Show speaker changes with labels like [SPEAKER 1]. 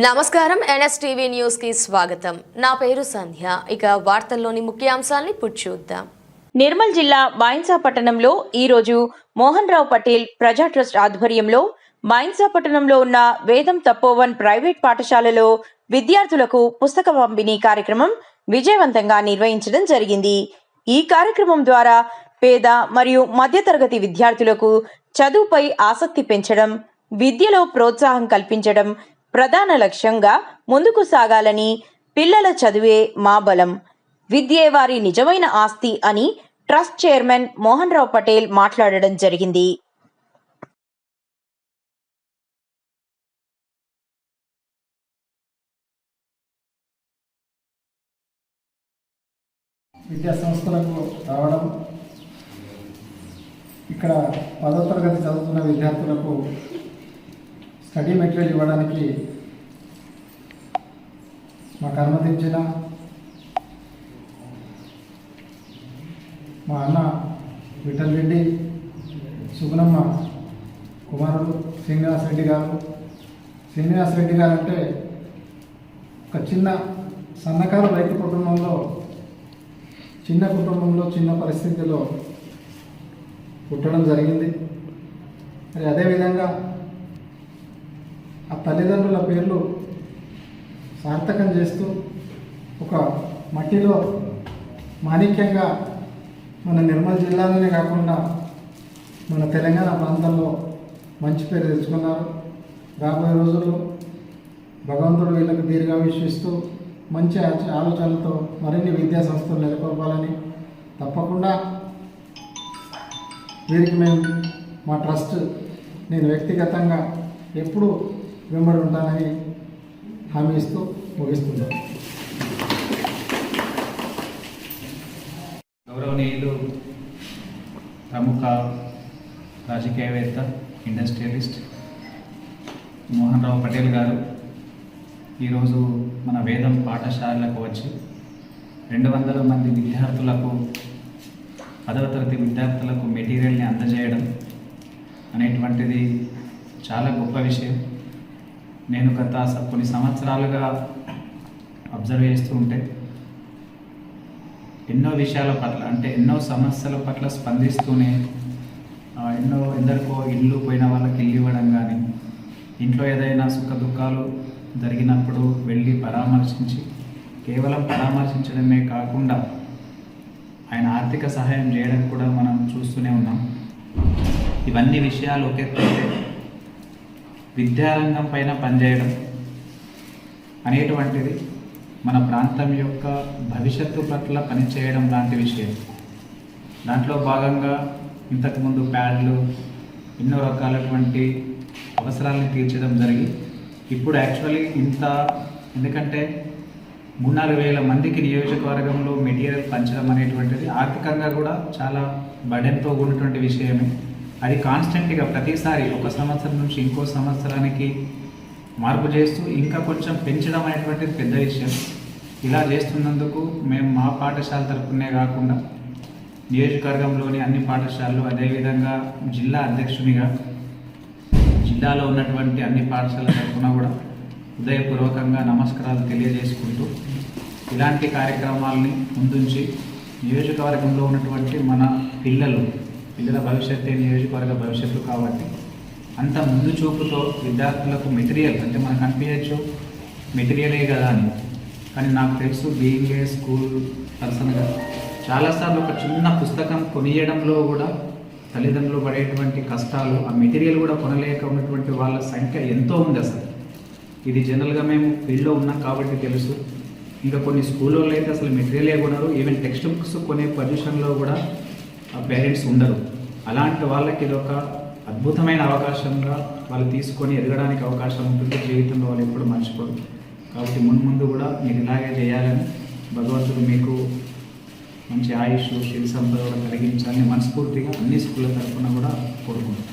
[SPEAKER 1] నమస్కారం NSTV news కి స్వాగతం. నా పేరు సంధ్య. ఇక వార్తల్లోని ముఖ్యాంశాలను చూద్దాం.
[SPEAKER 2] నిర్మల్ జిల్లా మైన్సా పట్టణంలో ఈ రోజు మోహన్ రావు పటేల్ ప్రజా ట్రస్ట్ ఆధ్వర్యంలో మైన్సా పట్టణంలో ఉన్న వేదం తపోవన్ ప్రైవేట్ పాఠశాలలో విద్యార్థులకు పుస్తక పంపిణీ కార్యక్రమం విజయవంతంగా నిర్వహించడం జరిగింది. ఈ కార్యక్రమం ద్వారా పేద మరియు మధ్యతరగతి విద్యార్థులకు చదువుపై ఆసక్తి పెంచడం, విద్యలో ప్రోత్సాహం కల్పించడం ప్రధాన లక్ష్యంగా ముందుకు సాగాలని, పిల్లల చదువే మా బలం, విద్యే వారి నిజమైన ఆస్తి అని ట్రస్ట్ చైర్మన్ మోహన్ రావు పటేల్ మాట్లాడడం జరిగింది.
[SPEAKER 3] విద్యా సంస్థలకు రావడం, ఇక్కడ 10వ తరగతి చదువుతున్న విద్యార్థులకు స్టడీ మెటీరియల్ ఇవ్వడానికి మాకు అనుమతించిన మా అన్న విఠల్ రెడ్డి, సుగుణమ్మ కుమారుడు శ్రీనివాస్ రెడ్డి గారు. శ్రీనివాస్ రెడ్డి గారు అంటే ఒక చిన్న సన్నకారు రైతు కుటుంబంలో, చిన్న పరిస్థితిలో పుట్టడం జరిగింది. మరి అదేవిధంగా ఆ తల్లిదండ్రుల పేర్లు సార్థకం చేస్తూ ఒక మట్టిలో మాణిక్యంగా మన నిర్మల్ జిల్లాలోనే కాకుండా మన తెలంగాణ ప్రాంతంలో మంచి పేరు తెచ్చుకున్నారు. రాబోయే రోజుల్లో భగవంతుడు వీళ్ళకు దీర్ఘాయుష్యిస్తూ మంచి ఆలోచనలతో మరిన్ని విద్యా సంస్థలు నెలకొల్పాలని, తప్పకుండా వీరికి మేము మా ట్రస్ట్, నేను వ్యక్తిగతంగా ఎప్పుడూ వెంబడి ఉంటానని హామీ ఇస్తూ ముగిస్తున్నాను.
[SPEAKER 4] గౌరవనీయులు ప్రముఖ రాజకీయవేత్త, ఇండస్ట్రియలిస్ట్ మోహన్ రావు పటేల్ గారు ఈరోజు మన వేదం పాఠశాలకు వచ్చి 200 మంది విద్యార్థులకు, 10వ తరగతి విద్యార్థులకు మెటీరియల్ని అందజేయడం అనేటువంటిది చాలా గొప్ప విషయం. నేను గత కొన్ని సంవత్సరాలుగా అబ్జర్వ్ చేస్తూ ఉంటే ఎన్నో విషయాల పట్ల, అంటే ఎన్నో సమస్యల పట్ల స్పందిస్తూనే ఎందరికో ఇల్లు పోయిన వాళ్ళకి ఇల్లు ఇవ్వడం కానీ, ఇంట్లో ఏదైనా సుఖ దుఃఖాలు జరిగినప్పుడు వెళ్ళి పరామర్శించి, కేవలం పరామర్శించడమే కాకుండా ఆయన ఆర్థిక సహాయం చేయడం కూడా మనం చూస్తూనే ఉన్నాం. ఇవన్నీ విషయాలు ఒకెత్తైతే విద్యారంగం పైన పనిచేయడం అనేటువంటిది మన ప్రాంతం యొక్క భవిష్యత్తు పట్ల పనిచేయడం లాంటి విషయం. దాంట్లో భాగంగా ఇంతకుముందు ప్యాడ్లు, ఎన్నో రకాలటువంటి అవసరాలను తీర్చడం జరిగి, ఇప్పుడు యాక్చువల్లీ ఎందుకంటే 3-4 వేల మందికి నియోజకవర్గంలో మెటీరియల్ పంచడం అనేటువంటిది ఆర్థికంగా కూడా చాలా బర్డెన్తో కూడినటువంటి విషయమే. అది కాన్స్టెంట్గా ప్రతిసారి ఒక సంవత్సరం నుంచి ఇంకో సంవత్సరానికి మార్పు చేస్తూ ఇంకా కొంచెం పెంచడం అనేటువంటిది పెద్ద విషయం. ఇలా చేస్తున్నందుకు మేము మా పాఠశాల తరపునే కాకుండా నియోజకవర్గంలోని అన్ని పాఠశాలలు, అదేవిధంగా జిల్లా అధ్యక్షునిగా జిల్లాలో ఉన్నటువంటి అన్ని పాఠశాలల తరపున కూడా హృదయపూర్వకంగా నమస్కారాలు తెలియజేసుకుంటూ, ఇలాంటి కార్యక్రమాలని ముందుంచి నియోజకవర్గంలో ఉన్నటువంటి మన పిల్లల భవిష్యత్తే నియోజకవర్గ భవిష్యత్తు కాబట్టి అంత ముందు చూపుతో విద్యార్థులకు మెటీరియల్, అంటే మనకు అనిపించచ్చు మెటీరియలే కదా అని, కానీ నాకు తెలుసు బీయింగ్ ఏ స్కూల్ పర్సన్గా చాలాసార్లు ఒక చిన్న పుస్తకం కొనియడంలో కూడా తల్లిదండ్రులు పడేటువంటి కష్టాలు, ఆ మెటీరియల్ కూడా కొనలేక ఉన్నటువంటి వాళ్ళ సంఖ్య ఎంతో ఉంది. అసలు ఇది జనరల్గా మేము ఫీల్డ్లో ఉన్నాం కాబట్టి తెలుసు. ఇంకా కొన్ని స్కూల్లో అయితే అసలు మెటీరియలే కొనరు, ఈవెన్ టెక్స్ట్ బుక్స్ కొనే పొజిషన్లో కూడా పేరెంట్స్ ఉండరు. అలాంటి వాళ్ళకి ఇది ఒక అద్భుతమైన అవకాశంగా వాళ్ళు తీసుకొని ఎదగడానికి అవకాశం ఉంటుంది. జీవితంలో వాళ్ళు ఎప్పుడు మర్చిపోరు. కాబట్టి ముందు కూడా మీరు ఇలాగే చేయాలని, భగవంతుడు మీకు మంచి ఆయుష్, శివ సంపద కూడా కలిగించాలని మనస్ఫూర్తిగా అన్ని స్కూళ్ళ తరఫున కూడా కోరుకుంటున్నాను.